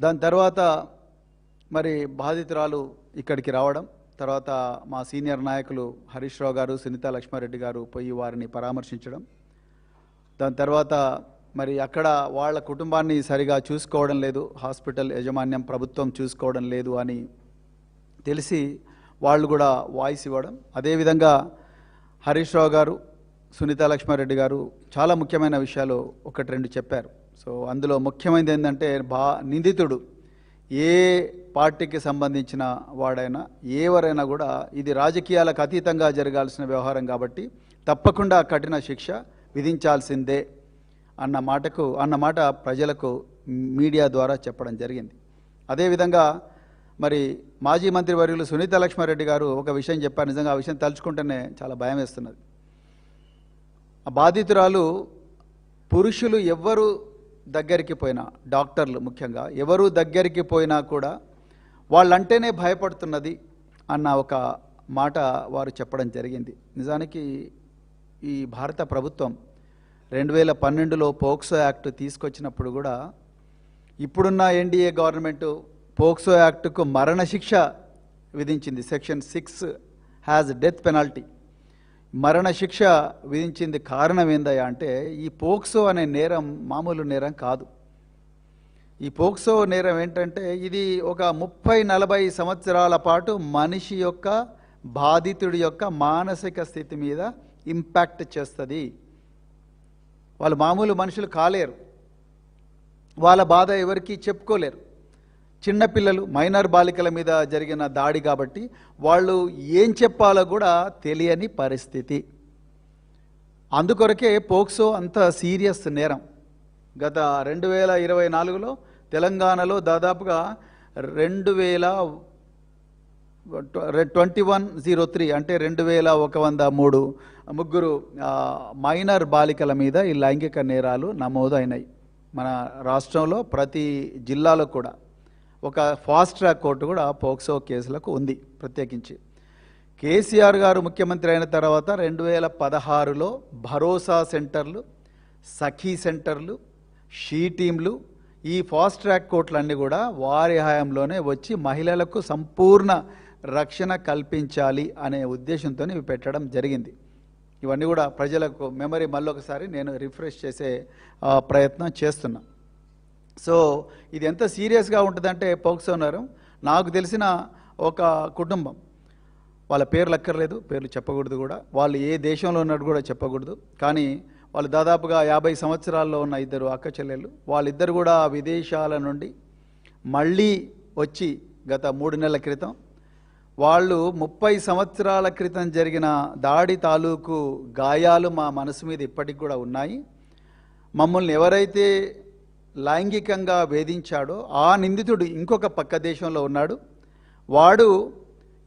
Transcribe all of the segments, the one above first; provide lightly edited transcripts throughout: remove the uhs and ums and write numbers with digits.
దాని తర్వాత మరి బాధితురాలు ఇక్కడికి రావడం, తర్వాత మా సీనియర్ నాయకులు హరీష్ రావు గారు, సునీతా లక్ష్మారెడ్డి గారు పోయి వారిని పరామర్శించడం, దాని తర్వాత మరి అక్కడ వాళ్ళ కుటుంబాన్ని సరిగా చూసుకోవడం లేదు, హాస్పిటల్ యాజమాన్యం ప్రభుత్వం చూసుకోవడం లేదు అని తెలిసి వాళ్ళు కూడా వాయిస్ ఇవ్వడం. అదేవిధంగా హరీష్ రావు గారు, సునీతా లక్ష్మారెడ్డి గారు చాలా ముఖ్యమైన విషయాలు ఒకటి రెండు చెప్పారు. సో అందులో ముఖ్యమైనది ఏంటంటే నిందితుడు ఏ పార్టీకి సంబంధించిన వాడైనా ఎవరైనా కూడా ఇది రాజకీయాలకు అతీతంగా జరగాల్సిన వ్యవహారం కాబట్టి తప్పకుండా కఠిన శిక్ష విధించాల్సిందే అన్న మాట ప్రజలకు మీడియా ద్వారా చెప్పడం జరిగింది. అదేవిధంగా మరి మాజీ మంత్రివర్యులు సునీతా లక్ష్మారెడ్డి గారు ఒక విషయం చెప్పారు. నిజంగా ఆ విషయం తలుచుకుంటేనే చాలా భయం వేస్తున్నది. ఆ బాధితురాలు పురుషులు ఎవ్వరు దగ్గరికి పోయినా, డాక్టర్లు ముఖ్యంగా ఎవరు దగ్గరికి పోయినా కూడా వాళ్ళంటేనే భయపడుతున్నది అన్న ఒక మాట వారు చెప్పడం జరిగింది. నిజానికి ఈ భారత ప్రభుత్వం 2012లో పోక్సో యాక్ట్ తీసుకొచ్చినప్పుడు కూడా ఇప్పుడున్న ఎన్డీఏ గవర్నమెంటు పోక్సో యాక్టుకు మరణశిక్ష విధించింది. సెక్షన్ 6 హ్యాజ్ డెత్ పెనాల్టీ, మరణశిక్ష విధించింది. కారణం ఏందయ్యా అంటే ఈ పోక్సో అనే నేరం మామూలు నేరం కాదు. ఈ పోక్సో నేరం ఏంటంటే ఇది ఒక 30-40 సంవత్సరాల పాటు మనిషి యొక్క, బాధితుడి యొక్క మానసిక స్థితి మీద ఇంపాక్ట్ చేస్తుంది. వాళ్ళు మామూలు మనుషులు కాలేరు, వాళ్ళ బాధ ఎవరికి చెప్పుకోలేరు. చిన్నపిల్లలు, మైనర్ బాలికల మీద జరిగిన దాడి కాబట్టి వాళ్ళు ఏం చెప్పాలో కూడా తెలియని పరిస్థితి. అందుకొరకే పోక్సో అంత సీరియస్ నేరం. గత 2024లో తెలంగాణలో దాదాపుగా 2103 అంటే 2103 ముగ్గురు మైనర్ బాలికల మీద ఈ లైంగిక నేరాలు నమోదు అయినాయి. మన రాష్ట్రంలో ప్రతి జిల్లాలో కూడా ఒక ఫాస్ట్ ట్రాక్ కోర్టు కూడా పోక్సో కేసులకు ఉంది. ప్రత్యేకించి కేసీఆర్ గారు ముఖ్యమంత్రి అయిన తర్వాత 2016లో భరోసా సెంటర్లు, సఖీ సెంటర్లు, షీ టీంలు, ఈ ఫాస్ట్ ట్రాక్ కోర్టులన్నీ కూడా వారి హయాంలోనే వచ్చి మహిళలకు సంపూర్ణ రక్షణ కల్పించాలి అనే ఉద్దేశంతో ఇవి పెట్టడం జరిగింది. ఇవన్నీ కూడా ప్రజలకు మెమరీ మళ్ళొకసారి నేను రిఫ్రెష్ చేసే ప్రయత్నం చేస్తున్నా. సో ఇది ఎంత సీరియస్గా ఉంటుందంటే పోక్సో నేరం, నాకు తెలిసిన ఒక కుటుంబం, వాళ్ళ పేర్లు అక్కర్లేదు, పేర్లు చెప్పకూడదు కూడా, వాళ్ళు ఏ దేశంలో ఉన్నట్టు కూడా చెప్పకూడదు, కానీ వాళ్ళు దాదాపుగా 50 సంవత్సరాల్లో ఉన్న ఇద్దరు అక్క చెల్లెళ్ళు, వాళ్ళిద్దరు కూడా విదేశాల నుండి మళ్ళీ వచ్చి గత 3 నెలల క్రితం వాళ్ళు 30 సంవత్సరాల క్రితం జరిగిన దాడి తాలూకు గాయాలు మా మనసు మీద ఇప్పటికి కూడా ఉన్నాయి. మమ్మల్ని ఎవరైతే లైంగికంగా వేధించాడో ఆ నిందితుడు ఇంకొక పక్క దేశంలో ఉన్నాడు. వాడు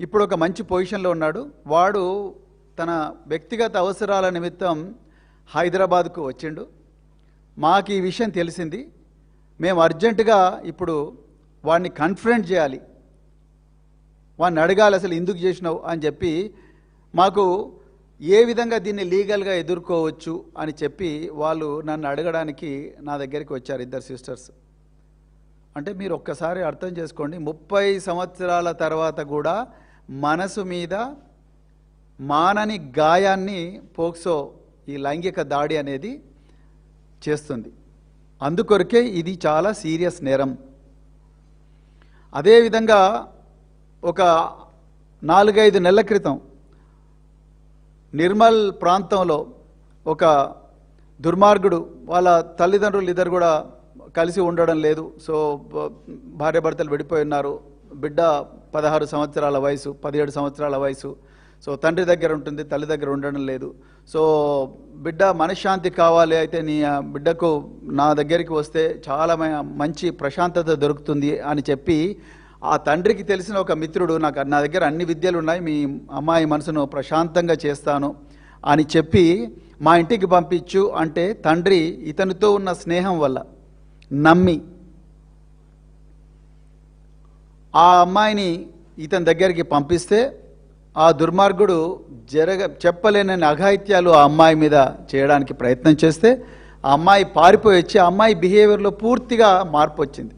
ఇప్పుడు ఒక మంచి పొజిషన్లో ఉన్నాడు. వాడు తన వ్యక్తిగత అవసరాల నిమిత్తం హైదరాబాద్కు వచ్చిండు. మాకు ఈ విషయం తెలిసింది. మేము అర్జెంటుగా ఇప్పుడు వాడిని కన్ఫరెంట్ చేయాలి, వాడిని అడగాలి అసలు ఎందుకు చేసినావు అని చెప్పి, మాకు ఏ విధంగా దీన్ని లీగల్గా ఎదుర్కోవచ్చు అని చెప్పి వాళ్ళు నన్ను అడగడానికి నా దగ్గరికి వచ్చారు ఇద్దరు సిస్టర్స్. అంటే మీరు ఒక్కసారి అర్థం చేసుకోండి, 30 సంవత్సరాల తర్వాత కూడా మనసు మీద మానని గాయాన్ని పోక్సో ఈ లైంగిక దాడి అనేది చేస్తుంది. అందుకొరకే ఇది చాలా సీరియస్ నేరం. అదేవిధంగా ఒక 4-5 నెలల క్రితం నిర్మల్ ప్రాంతంలో ఒక దుర్మార్గుడు, వాళ్ళ తల్లిదండ్రులు ఇద్దరు కూడా కలిసి ఉండడం లేదు. సో భార్యాభర్తలు విడిపోయి ఉన్నారు. బిడ్డ 16 సంవత్సరాల వయసు, 17 సంవత్సరాల వయసు. సో తండ్రి దగ్గర ఉంటుంది, తల్లి దగ్గర ఉండడం లేదు. సో బిడ్డ మనశ్శాంతి కావాలి, అయితే నీ బిడ్డకు నా దగ్గరికి వస్తే చాలా మంచి ప్రశాంతత దొరుకుతుంది అని చెప్పి ఆ తండ్రికి తెలిసిన ఒక మిత్రుడు, నా దగ్గర అన్ని విద్యలు ఉన్నాయి, మీ అమ్మాయి మనసును ప్రశాంతంగా చేస్తాను అని చెప్పి మా ఇంటికి పంపించు అంటే తండ్రి ఇతనితో ఉన్న స్నేహం వల్ల నమ్మి ఆ అమ్మాయిని ఇతని దగ్గరికి పంపిస్తే ఆ దుర్మార్గుడు చెప్పలేనని అఘాయిత్యాలు ఆ అమ్మాయి మీద చేయడానికి ప్రయత్నం చేస్తే ఆ అమ్మాయి పారిపోయి వచ్చి ఆ అమ్మాయి బిహేవియర్లో పూర్తిగా మార్పు వచ్చింది.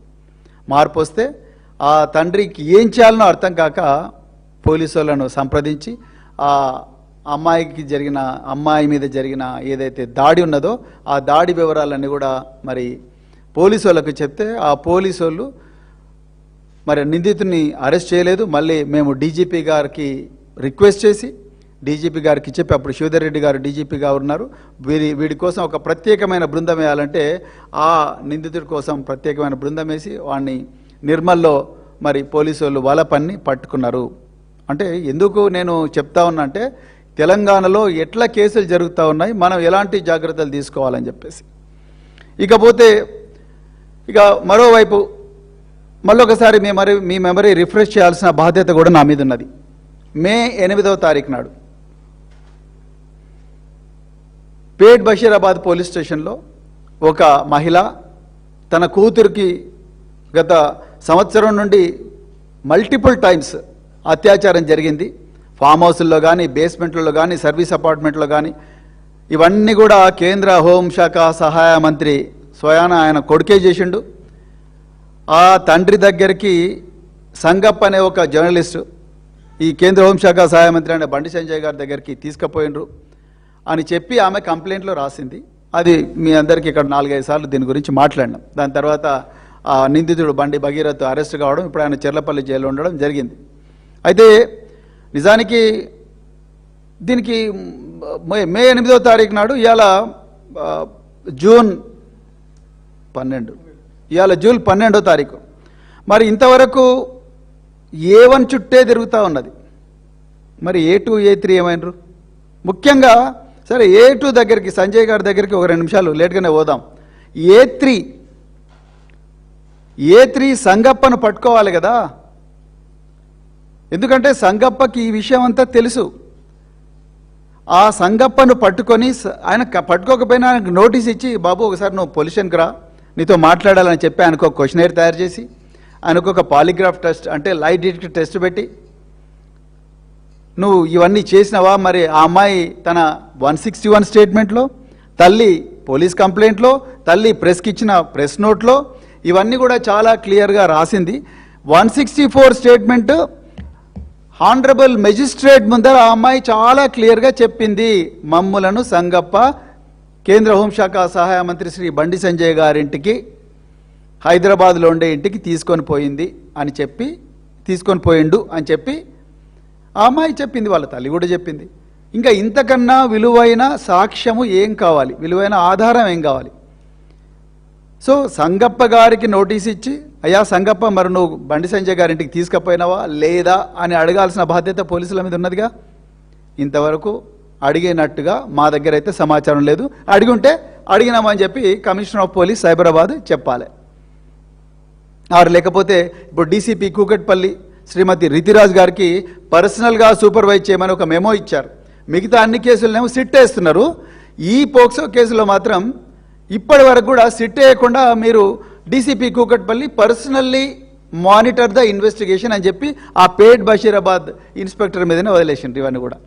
మార్పు వస్తే ఆ తండ్రికి ఏం చేయాలనో అర్థం కాక పోలీసు వాళ్ళను సంప్రదించి ఆ అమ్మాయి మీద జరిగిన ఏదైతే దాడి ఉన్నదో ఆ దాడి వివరాలన్నీ కూడా మరి పోలీసు వాళ్ళకు చెప్తే ఆ పోలీసు వాళ్ళు మరి నిందితుడిని అరెస్ట్ చేయలేదు. మళ్ళీ మేము డీజీపీ గారికి రిక్వెస్ట్ చేసి డీజీపీ గారికి చెప్పి, అప్పుడు శివధర్ రెడ్డి గారు డీజీపీగా ఉన్నారు, వీడి కోసం ఒక ప్రత్యేకమైన బృందం వేయాలంటే ఆ నిందితుడి కోసం ప్రత్యేకమైన బృందం వేసి వాడిని నిర్మల్లో మరి పోలీసు వాళ్ళు వల పన్ని పట్టుకున్నారు. అంటే ఎందుకు నేను చెప్తా ఉన్నా అంటే తెలంగాణలో ఎట్లా కేసులు జరుగుతూ ఉన్నాయి, మనం ఎలాంటి జాగ్రత్తలు తీసుకోవాలని చెప్పేసి. ఇకపోతే ఇక మరోవైపు మళ్ళొకసారి మీ మెమరీ రిఫ్రెష్ చేయాల్సిన బాధ్యత కూడా నా మీద ఉన్నది. మే 8వ తారీఖు నాడు పేట్ బషీరాబాద్ పోలీస్ స్టేషన్లో ఒక మహిళ తన కూతురికి గత సంవత్సరం నుండి మల్టిపుల్ టైమ్స్ అత్యాచారం జరిగింది. ఫామ్ హౌస్ల్లో కానీ, బేస్మెంట్లలో కానీ, సర్వీస్ అపార్ట్మెంట్లో కానీ, ఇవన్నీ కూడా కేంద్ర హోంశాఖ సహాయ మంత్రి స్వయాన ఆయన కొడుకే చేసిండు. ఆ తండ్రి దగ్గరికి సంగప్ప అనే ఒక జర్నలిస్టు ఈ కేంద్ర హోంశాఖ సహాయ మంత్రి అనే బండి సంజయ్ గారి దగ్గరికి తీసుకుపోయినరు అని చెప్పి ఆమె కంప్లైంట్లో రాసింది. అది మీ అందరికీ ఇక్కడ 4-5 సార్లు దీని గురించి మాట్లాడినాం. దాని తర్వాత ఆ నిందితుడు బండి భగీరథ్ అరెస్ట్ కావడం, ఇప్పుడు ఆయన చెర్లపల్లి జైల్లో ఉండడం జరిగింది. అయితే నిజానికి దీనికి మే 8వ తారీఖు నాడు ఇవాళ జూన్ 12వ తారీఖు. మరి ఇంతవరకు A1 చుట్టే తిరుగుతూ ఉన్నది. మరి A2, A3 ఏమైనరు? ముఖ్యంగా సరే A2 దగ్గరికి, సంజయ్ గారి దగ్గరికి ఒక 2 నిమిషాలు లేట్గానే పోదాం. A3 సంగప్పను పట్టుకోవాలి కదా, ఎందుకంటే సంగప్పకి ఈ విషయం అంతా తెలుసు. ఆ సంగప్పను పట్టుకొని ఆయన పట్టుకోకపోయినా ఆయనకు నోటీస్ ఇచ్చి, బాబు ఒకసారి నువ్వు పొల్యూషన్కి రా, నీతో మాట్లాడాలని చెప్పి ఆయనకు ఒక క్వశ్చనైర్ తయారు చేసి, ఆయనకు ఒక పాలిగ్రాఫ్ టెస్ట్ అంటే లై డిటెక్టర్ టెస్ట్ పెట్టి, నువ్వు ఇవన్నీ చేసినావా? మరి ఆ అమ్మాయి తన 161 స్టేట్మెంట్లో, తల్లి పోలీస్ కంప్లైంట్లో, తల్లి ప్రెస్కి ఇచ్చిన ప్రెస్ నోట్లో ఇవన్నీ కూడా చాలా క్లియర్గా రాసింది. 164 స్టేట్మెంట్ హానరబుల్ మెజిస్ట్రేట్ ముందర ఆ అమ్మాయి చాలా క్లియర్గా చెప్పింది, మమ్ములను సంగప్ప కేంద్ర హోంశాఖ సహాయ మంత్రి శ్రీ బండి సంజయ్ గారింటికి హైదరాబాద్లో ఉండే ఇంటికి తీసుకొని పోయిండు అని చెప్పి ఆ అమ్మాయి చెప్పింది, వాళ్ళ తల్లి కూడా చెప్పింది. ఇంకా ఇంతకన్నా విలువైన సాక్ష్యము ఏం కావాలి, విలువైన ఆధారం ఏం కావాలి? సో సంగప్ప గారికి నోటీస్ ఇచ్చి, అయ్యా సంగప్ప మరి నువ్వు బండి సంజయ్ గారింటికి తీసుకుపోయినావా లేదా అని అడగాల్సిన బాధ్యత పోలీసుల మీద ఉన్నదిగా. ఇంతవరకు అడిగినట్టుగా మా దగ్గర అయితే సమాచారం లేదు. అడిగుంటే అడిగినామని చెప్పి కమిషనర్ ఆఫ్ పోలీస్ సైబరాబాద్ చెప్పాలి. లేకపోతే ఇప్పుడు డీసీపీ కూకట్పల్లి శ్రీమతి రితిరాజ్ గారికి పర్సనల్గా సూపర్వైజ్ చేయమని ఒక మెమో ఇచ్చారు. మిగతా అన్ని కేసులనేమో సిట్ వేస్తున్నారు. ఈ పోక్సో కేసులో మాత్రం ఇప్పటి వరకు కూడా సిట్ వేయకుండా మీరు DCP Kukatpally personally monitor the investigation అని చెప్పి ఆ పేట్ బషీరాబాద్ ఇన్స్పెక్టర్ మీదనే వదిలేసిండ్రు ఇవన్నీ కూడా.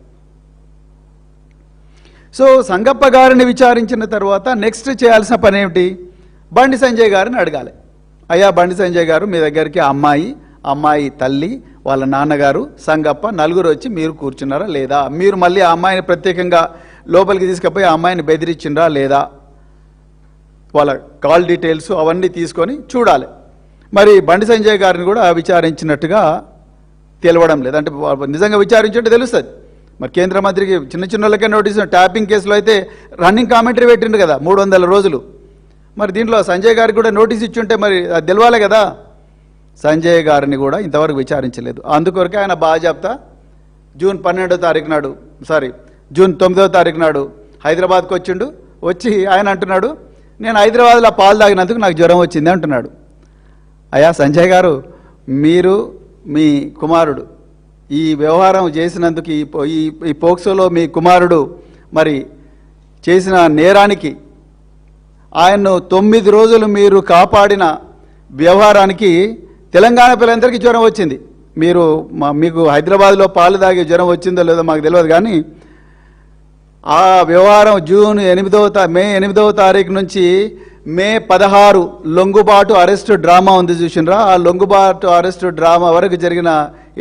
సో సంగప్ప గారిని విచారించిన తర్వాత నెక్స్ట్ చేయాల్సిన పని ఏమిటి? బండి సంజయ్ గారిని అడగాలి. అయ్యా బండి సంజయ్ గారు, మీ దగ్గరికి అమ్మాయి తల్లి, వాళ్ళ నాన్నగారు, సంగప్ప నలుగురు వచ్చి మీరు కూర్చున్నారా లేదా? మీరు మళ్ళీ ఆ అమ్మాయిని ప్రత్యేకంగా లోపలికి తీసుకుపోయి ఆ అమ్మాయిని బెదిరించిండ్రా లేదా? వాళ్ళ కాల్ డీటెయిల్స్ అవన్నీ తీసుకొని చూడాలి. మరి బండి సంజయ్ గారిని కూడా విచారించినట్టుగా తెలవడం లేదు. అంటే నిజంగా విచారించుంటే తెలుస్తుంది. మరి కేంద్ర మంత్రికి చిన్నలకే నోటీసు, ట్యాపింగ్ కేసులో అయితే రన్నింగ్ కామెంటరీ పెట్టిండు కదా 300 రోజులు. మరి దీంట్లో సంజయ్ గారికి కూడా నోటీస్ ఇచ్చుంటే మరి అది తెలవాలి కదా. సంజయ్ గారిని కూడా ఇంతవరకు విచారించలేదు. అందుకొరకే ఆయన బాజాప్తా జూన్ 9వ తారీఖు నాడు హైదరాబాద్కి వచ్చిండు. వచ్చి ఆయన అంటున్నాడు, నేను హైదరాబాద్లో పాలు తాగినందుకు నాకు జ్వరం వచ్చింది అంటున్నాడు. అయ్యా సంజయ్ గారు, మీరు మీ కుమారుడు ఈ వ్యవహారం చేసినందుకు ఈ పోక్సోలో మీ కుమారుడు మరి చేసిన నేరానికి ఆయన్ను 9 రోజులు మీరు కాపాడిన వ్యవహారానికి తెలంగాణ పిల్లలందరికీ జ్వరం వచ్చింది. మీకు హైదరాబాద్లో పాలు తాగే జ్వరం వచ్చిందో లేదో మాకు తెలియదు, కానీ ఆ వ్యవహారం మే 8వ తారీఖు నుంచి మే 16 లొంగుబాటు అరెస్ట్ డ్రామా ఉంది చూసినరా, ఆ లొంగుబాటు అరెస్ట్ డ్రామా వరకు జరిగిన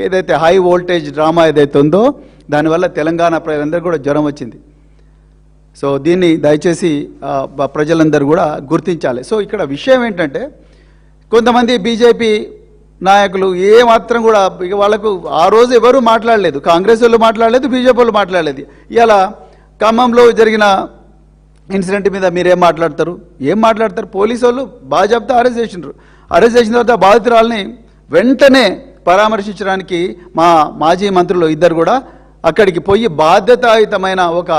ఏదైతే హై వోల్టేజ్ డ్రామా ఏదైతే ఉందో దానివల్ల తెలంగాణ ప్రజలందరూ కూడా జ్వరం వచ్చింది. సో దీన్ని దయచేసి ప్రజలందరూ కూడా గుర్తించాలి. సో ఇక్కడ విషయం ఏంటంటే కొంతమంది బీజేపీ నాయకులు ఏమాత్రం కూడా ఇక వాళ్ళకు ఆ రోజు ఎవరు మాట్లాడలేదు, కాంగ్రెస్ వాళ్ళు మాట్లాడలేదు, బీజేపీ వాళ్ళు మాట్లాడలేదు. ఇలా ఖమ్మంలో జరిగిన ఇన్సిడెంట్ మీద మీరేం మాట్లాడతారు? ఏం మాట్లాడతారు? పోలీసు వాళ్ళు బాజాబ్తా అరెస్ట్ చేసినారు. అరెస్ట్ చేసిన తర్వాత బాధితురాల్ని వెంటనే పరామర్శించడానికి మా మాజీ మంత్రులు ఇద్దరు కూడా అక్కడికి పోయి బాధ్యతాయుతమైన ఒక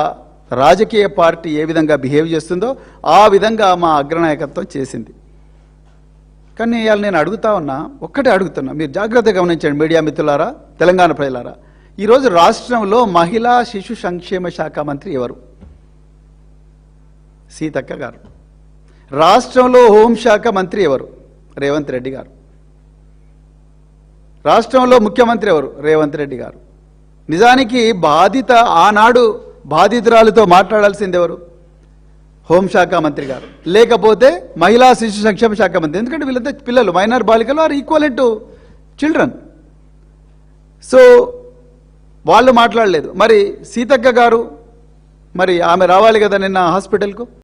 రాజకీయ పార్టీ ఏ విధంగా బిహేవ్ చేస్తుందో ఆ విధంగా మా అగ్రనాయకత్వం చేసింది. కానీ ఇవాళ నేను ఒక్కటే అడుగుతున్నా, మీరు జాగ్రత్తగా గమనించండి మీడియా మిత్రులారా, తెలంగాణ ప్రజలారా. ఈరోజు రాష్ట్రంలో మహిళా శిశు సంక్షేమ శాఖ మంత్రి ఎవరు? సీతక్క గారు. రాష్ట్రంలో హోంశాఖ మంత్రి ఎవరు? రేవంత్ రెడ్డి గారు. రాష్ట్రంలో ముఖ్యమంత్రి ఎవరు? రేవంత్ రెడ్డి గారు. నిజానికి ఆనాడు బాధితురాలతో మాట్లాడాల్సింది ఎవరు? హోంశాఖ మంత్రి గారు, లేకపోతే మహిళా శిశు సంక్షేమ శాఖ మంత్రి. ఎందుకంటే వీళ్ళంతా పిల్లలు, మైనర్ బాలికలు are equal to children. So వాళ్ళు మాట్లాడలేదు. మరి సీతక్క గారు, మరి ఆమె రావాలి కదా నిన్న హాస్పిటల్కు.